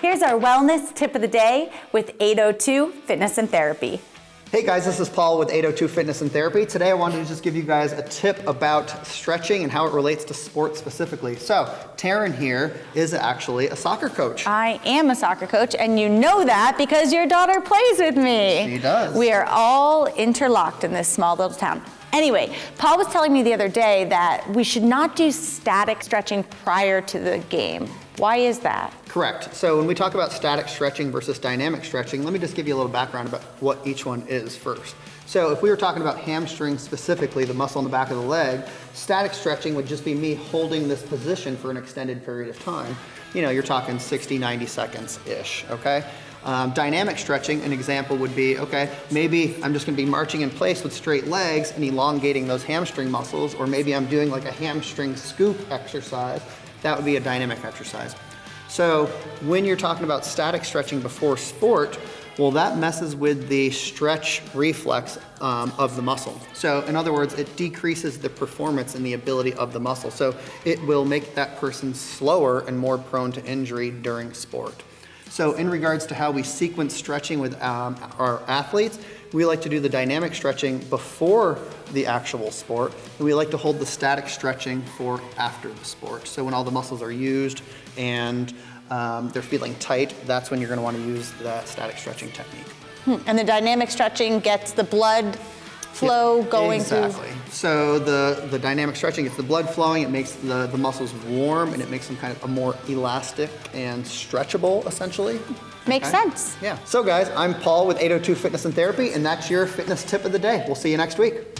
Here's our wellness tip of the day with 802 Fitness and Therapy. Hey guys, this is Paul with 802 Fitness and Therapy. Today I wanted to just give you guys a tip about stretching and how it relates to sports specifically. So, Taryn here is actually a soccer coach. I am a soccer coach, and you know that because your daughter plays with me. She does. We are all interlocked in this small little town. Anyway, Paul was telling me the other day that we should not do static stretching prior to the game. Why is that? Correct. So when we talk about static stretching versus dynamic stretching, let me just give you a little background about what each one is first. So if we were talking about hamstrings specifically, the muscle in the back of the leg, static stretching would just be me holding this position for an extended period of time. You know, you're talking 60, 90 seconds-ish, okay? Dynamic stretching, an example would be, okay, maybe I'm just gonna be marching in place with straight legs and elongating those hamstring muscles, or maybe I'm doing like a hamstring scoop exercise. That would be a dynamic exercise. So when you're talking about static stretching before sport, well, that messes with the stretch reflex of the muscle. So in other words, it decreases the performance and the ability of the muscle. So it will make that person slower and more prone to injury during sport. So in regards to how we sequence stretching with our athletes, we like to do the dynamic stretching before the actual sport, and we like to hold the static stretching for after the sport. So when all the muscles are used and they're feeling tight, that's when you're gonna wanna use the static stretching technique. And the dynamic stretching gets the blood flow going through. Exactly. So the dynamic stretching gets the blood flowing, it makes the muscles warm, and it makes them kind of a more elastic and stretchable, essentially. Makes sense. Yeah. So guys, I'm Paul with 802 Fitness and Therapy, and that's your fitness tip of the day. We'll see you next week.